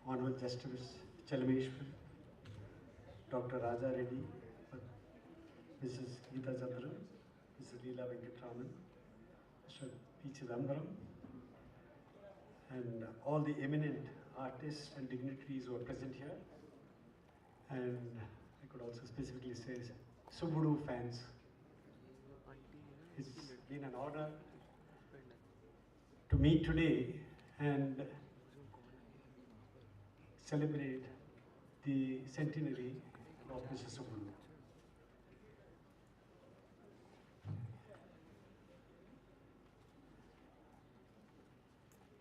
Honorable Justice Chalameshwar, Dr. Raja Reddy, Mrs. Geeta Chandran, Mrs. Leela Venkatraman, Mr. P. Chidambaram, and all the eminent artists and dignitaries who are present here. And I could also specifically say Subaru fans. It's been an honor to meet today and celebrate the centenary of Mr. Subaru.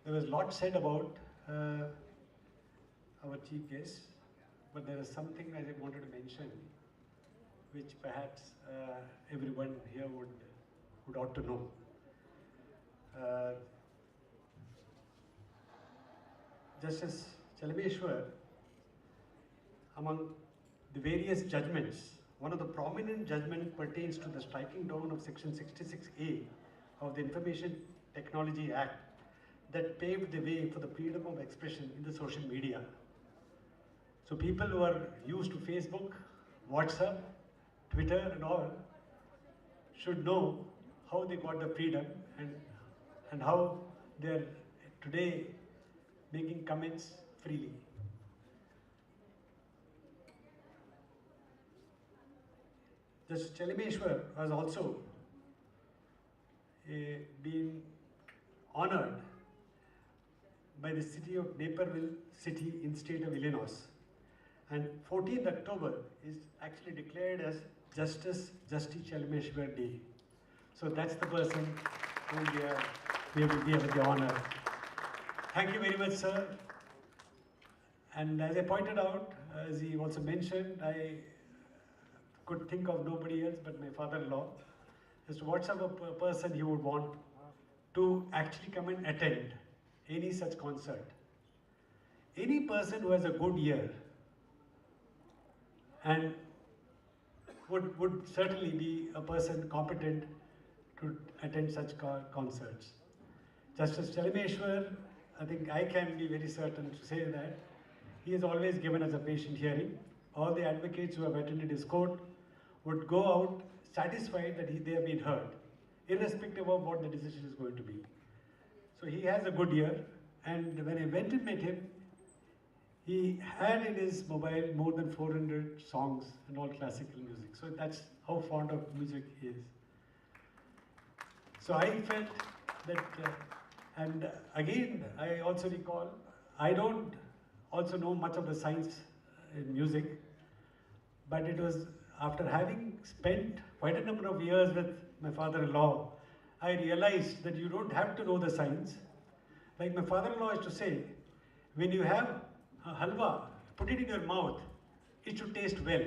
There was a lot said about our chief guest, but there is something I wanted to mention, which perhaps everyone here would ought to know. Justice Chalameshwar, among the various judgments, one of the prominent judgments pertains to the striking down of Section 66A of the Information Technology Act that paved the way for the freedom of expression in the social media. So people who are used to Facebook, WhatsApp, Twitter and all should know how they got the freedom and how they're today making comments freely. Justice Chalameshwar has also been honored by the city of Naperville City in state of Illinois. And 14th October is actually declared as Justice Chalameshwar Day. So that's the person whom we have the honor. Thank you very much, sir. And as I pointed out, as he also mentioned, I could think of nobody else but my father-in-law as to what sort of a person he would want to actually come and attend any such concert. Any person who has a good ear and would certainly be a person competent to attend such concerts. Justice Chalameshwar, I think I can be very certain to say that he has always given us a patient hearing. All the advocates who have attended his court would go out satisfied that they have been heard, irrespective of what the decision is going to be. So he has a good ear, and when I went and met him, he had in his mobile more than 400 songs and all classical music. So that's how fond of music he is. So I felt that, and again, I also recall, I don't also know much of the science in music, but it was after having spent quite a number of years with my father-in-law, I realized that you don't have to know the science. Like my father-in-law used to say, when you have a halwa, put it in your mouth, it should taste well.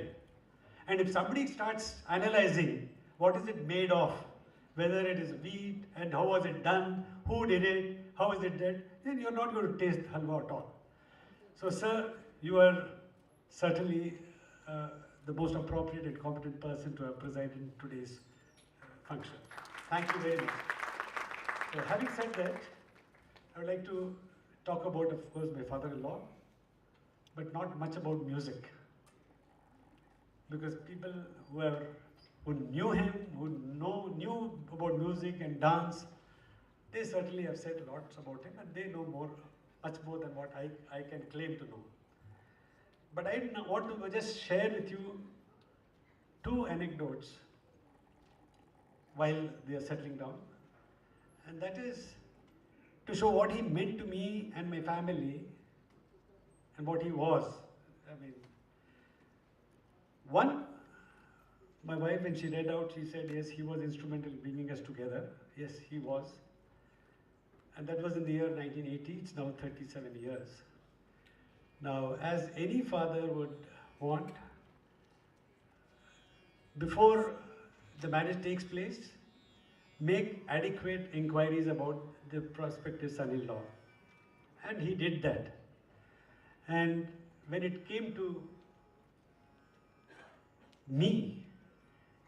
And if somebody starts analyzing what is it made of, whether it is wheat and how was it done, who did it, how is it done, then you're not going to taste halwa at all. So sir, you are certainly the most appropriate and competent person to have presided in today's function. Thank you very much. So having said that, I would like to talk about, of course, my father-in-law, but not much about music. Because people who knew him, who knew about music and dance, they certainly have said lots about him, and they know much more than what I can claim to know. But I want to just share with you two anecdotes while they are settling down. And that is to show what he meant to me and my family and what he was. I mean, one, my wife, when she read out, she said, yes, he was instrumental in bringing us together. Yes, he was. And that was in the year 1980. It's now 37 years. Now, as any father would want, before the marriage takes place, make adequate inquiries about the prospective son-in-law. And he did that. And when it came to me,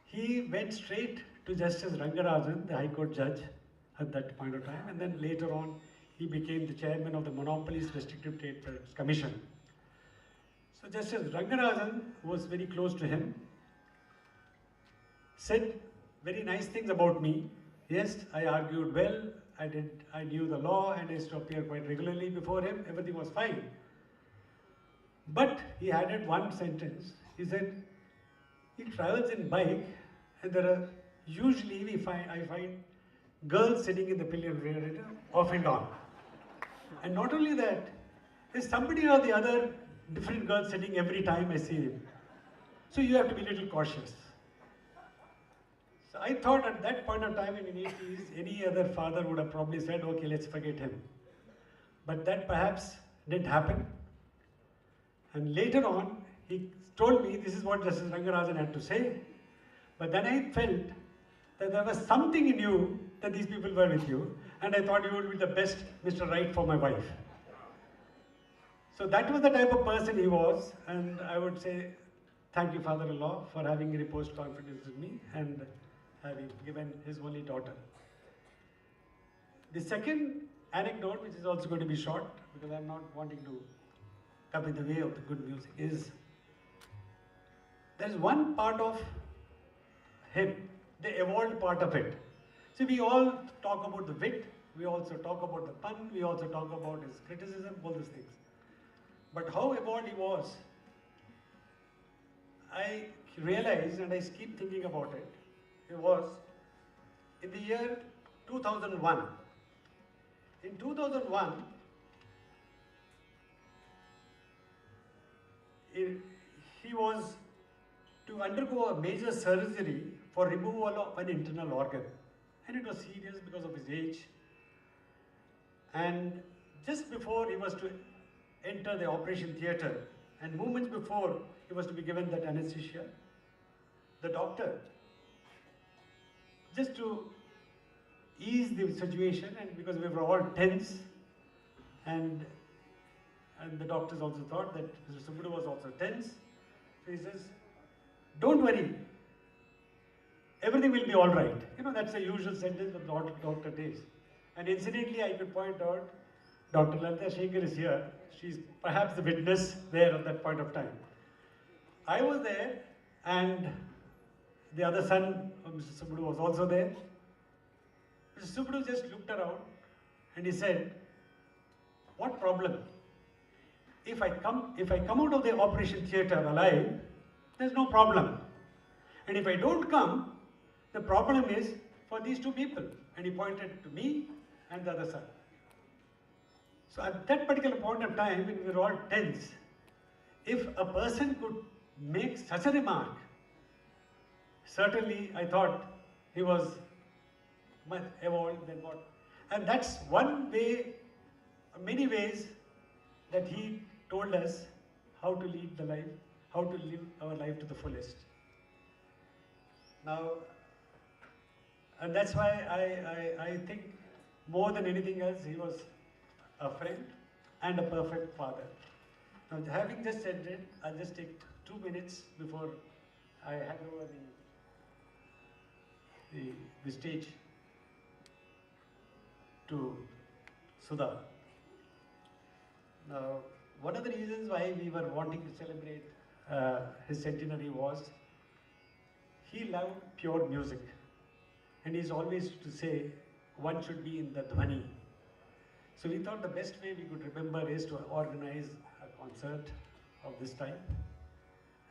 he went straight to Justice Rangarajan, the High Court judge at that point of time, and then later on he became the chairman of the Monopolies Restrictive Trade Commission. So Justice Rangarajan, who was very close to him, said very nice things about me. Yes, I argued well, I knew the law, and I used to appear quite regularly before him, everything was fine. But he added one sentence. He said, he travels in bike, and there are usually I find girls sitting in the pillion rear off and on. And not only that, there's somebody or the other different girls sitting every time I see him. So you have to be a little cautious. So I thought at that point of time in the 80s, any other father would have probably said, okay, let's forget him. But that perhaps didn't happen. And later on, he told me this is what Justice Rangarajan had to say. But then I felt that there was something in you that these people were with you, and I thought you would be the best Mr. Right for my wife. So that was the type of person he was, and I would say thank you, father-in-law, for having reposed confidence in me and having given his only daughter. The second anecdote, which is also going to be short, because I'm not wanting to come in the way of the good music, is there's one part of him, the evolved part of it. See, we all talk about the wit, we also talk about the pun, we also talk about his criticism, all these things. But how evolved he was, I realized, and I keep thinking about it, it was in the year 2001. In 2001, he was to undergo a major surgery for removal of an internal organ. And it was serious because of his age. And just before he was to enter the operation theatre, and moments before he was to be given that anesthesia, the doctor, just to ease the situation, and because we were all tense, and the doctors also thought that Mr. Subbudu was also tense, so he says, don't worry, everything will be all right. You know, that's a usual sentence that the doctor takes. And incidentally, I could point out, Dr. Lalita Shekhar is here. She's perhaps the witness there at that point of time. I was there, and the other son of Mr. Subbudu was also there. Mr. Subbudu just looked around and he said, what problem? If I come out of the operation theatre alive, there's no problem. And if I don't come, the problem is for these two people. And he pointed to me and the other son. So at that particular point of time, when we were all tense, if a person could make such a remark, certainly I thought he was much evolved than what. And that's one way, many ways, that he told us how to lead the life, how to live our life to the fullest. Now, and that's why I think more than anything else, he was a friend and a perfect father. Now, having just said it, I'll just take 2 minutes before I hand over the stage to Sudha. Now, one of the reasons why we were wanting to celebrate his centenary was he loved pure music. And he's always to say, one should be in the dhwani. So we thought the best way we could remember is to organize a concert of this type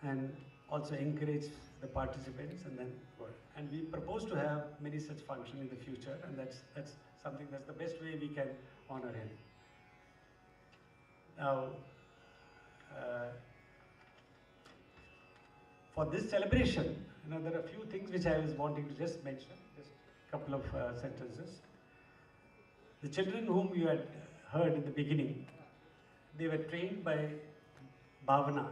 and also encourage the participants and then go. And we propose to have many such functions in the future, and that's something that's the best way we can honor him. Now, for this celebration, there are a few things which I was wanting to just mention, just a couple of sentences. The children whom you had heard in the beginning, they were trained by Bhavana.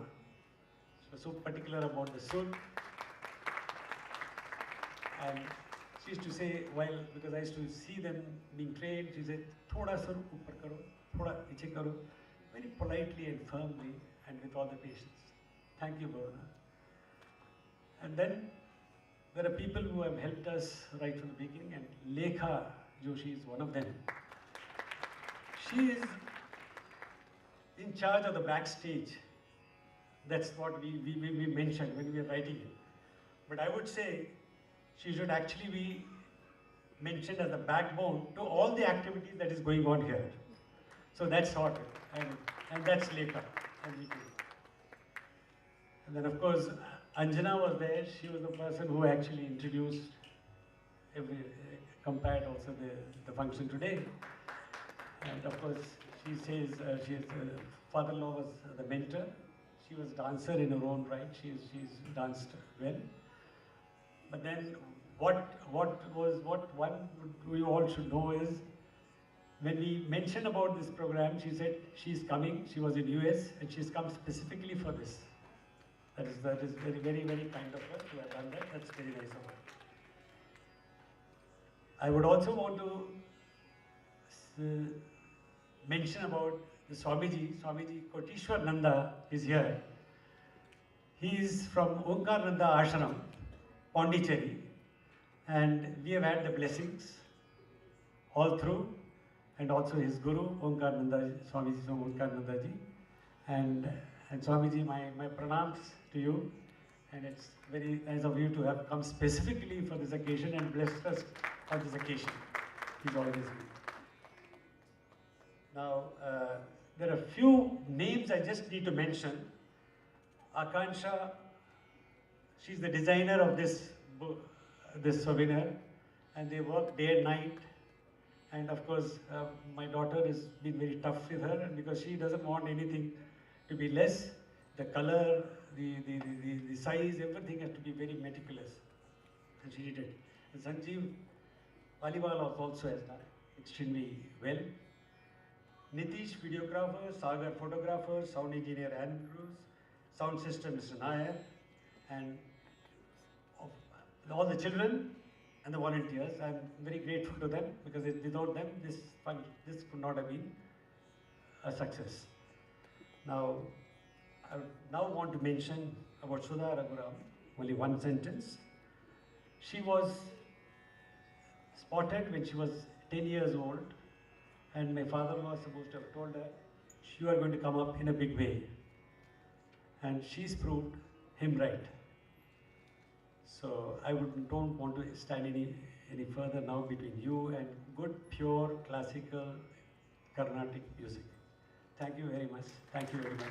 She was so particular about the sur. And she used to say, because I used to see them being trained, she said, thoda sur upar karo, thoda niche karo, very politely and firmly and with all the patience. Thank you, Bhavana. And then there are people who have helped us right from the beginning, and Lekha Joshi is one of them. She is in charge of the backstage. That's what we mentioned when we were writing it. But I would say she should actually be mentioned as the backbone to all the activities that is going on here. So that's sorted, and that's Lekha. And then of course, Anjana was there. She was the person who actually introduced compared also the function today. And of course, she says father-in-law was the mentor. She was dancer in her own right. She's danced well. But then, what we all should know is, when we mentioned about this program, she said she's coming. She was in US and she's come specifically for this. That is very kind of her to have done that. That's very nice of her. I would also want to mention about the Swamiji. Swamiji Kotishwar Nanda is here. He is from Onkar Nanda Ashram, Pondicherry, and we have had the blessings all through, and also his guru, Onkar Nanda, Swamiji Onkar Nanda ji. And Swamiji, my pranams to you, and it's very nice of you to have come specifically for this occasion and blessed us on this occasion. He's always here. Now, there are a few names I just need to mention. Akansha, she's the designer of this souvenir, and they work day and night. And of course, my daughter has been very tough with her, and because she doesn't want anything to be less. The color, the size, everything has to be very meticulous. And she did it. And Sanjeev Paliwal also has done extremely well. Nitish, videographer, Sagar, photographer, sound engineer, Andrews, sound system, Mr. Nair, and all the children and the volunteers. I'm very grateful to them, because without them, this could not have been a success. Now, I would now want to mention about Sudha Raghuram, only one sentence. She was spotted when she was 10 years old, and my father-in-law was supposed to have told her, you are going to come up in a big way. And she's proved him right. So I don't want to stand any further now between you and good, pure, classical, Carnatic music. Thank you very much. Thank you very much.